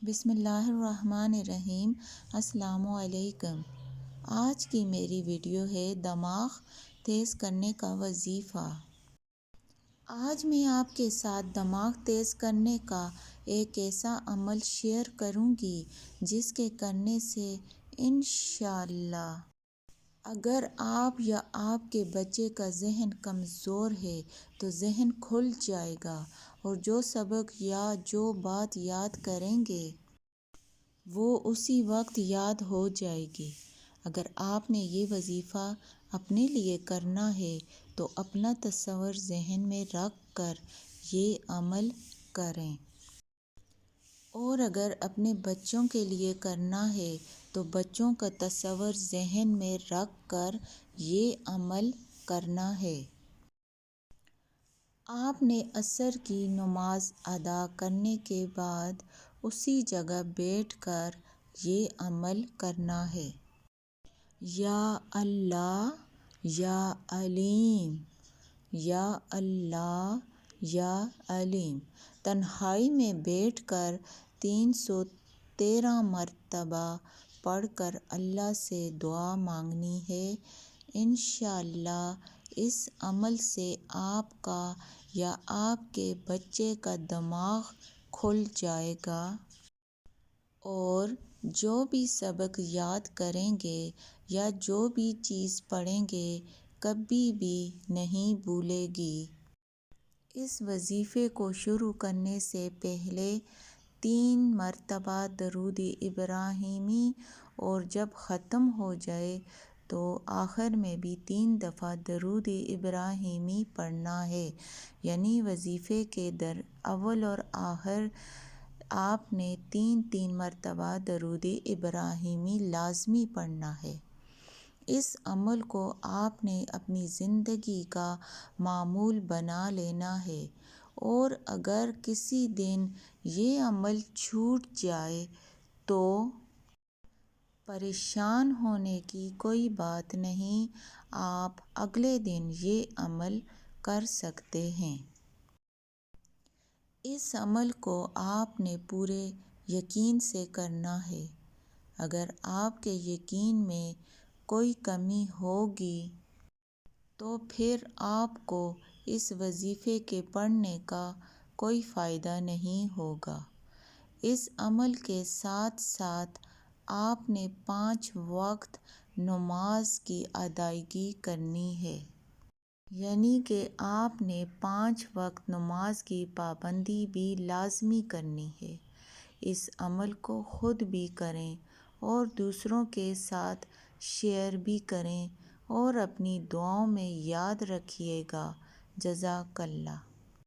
بسم اللہ الرحمن الرحیم۔ السلام علیکم۔ آج کی میری ویڈیو ہے دماغ تیز کرنے کا وظیفہ۔ آج میں آپ کے ساتھ دماغ تیز کرنے کا ایک ایسا عمل شیئر کروں گی جس کے کرنے سے انشاءاللہ اگر آپ یا آپ کے بچے کا ذہن کمزور ہے تو ذہن کھل جائے گا اور جو سبق یا جو بات یاد کریں گے وہ اسی وقت یاد ہو جائے گی۔ اگر آپ نے یہ وظیفہ اپنے لیے کرنا ہے تو اپنا تصور ذہن میں رکھ کر یہ عمل کریں، اور اگر اپنے بچوں کے لیے کرنا ہے تو بچوں کا تصور ذہن میں رکھ کر یہ عمل کرنا ہے۔ آپ نے عصر کی نماز ادا کرنے کے بعد اسی جگہ بیٹھ کر یہ عمل کرنا ہے۔ یا اللہ یا علیم، یا اللہ یا علیم، تنہائی میں بیٹھ کر 313 مرتبہ پڑھ کر اللہ سے دعا مانگنی ہے۔ انشاءاللہ اس عمل سے آپ کا یا آپ کے بچے کا دماغ کھل جائے گا اور جو بھی سبق یاد کریں گے یا جو بھی چیز پڑھیں گے کبھی بھی نہیں بھولے گی۔ اس وظیفے کو شروع کرنے سے پہلے 3 مرتبہ درود ابراہیمی اور جب ختم ہو جائے تو آخر میں بھی 3 دفعہ درود ابراہیمی پڑھنا ہے، یعنی وظیفے کے اول اور آخر آپ نے 3 مرتبہ درود ابراہیمی لازمی پڑھنا ہے۔ اس عمل کو آپ نے اپنی زندگی کا معمول بنا لینا ہے، اور اگر کسی دن یہ عمل چھوٹ جائے تو پریشان ہونے کی کوئی بات نہیں، آپ اگلے دن یہ عمل کر سکتے ہیں۔ اس عمل کو آپ نے پورے یقین سے کرنا ہے۔ اگر آپ کے یقین میں کوئی کمی ہوگی تو پھر آپ کو اس وظیفے کے پڑھنے کا کوئی فائدہ نہیں ہوگا۔ اس عمل کے ساتھ ساتھ آپ نے 5 وقت نماز کی ادائیگی کرنی ہے، یعنی کہ آپ نے 5 وقت نماز کی پابندی بھی لازمی کرنی ہے۔ اس عمل کو خود بھی کریں اور دوسروں کے ساتھ شیئر بھی کریں اور اپنی دعاؤں میں یاد رکھیے گا۔ جزاک اللہ۔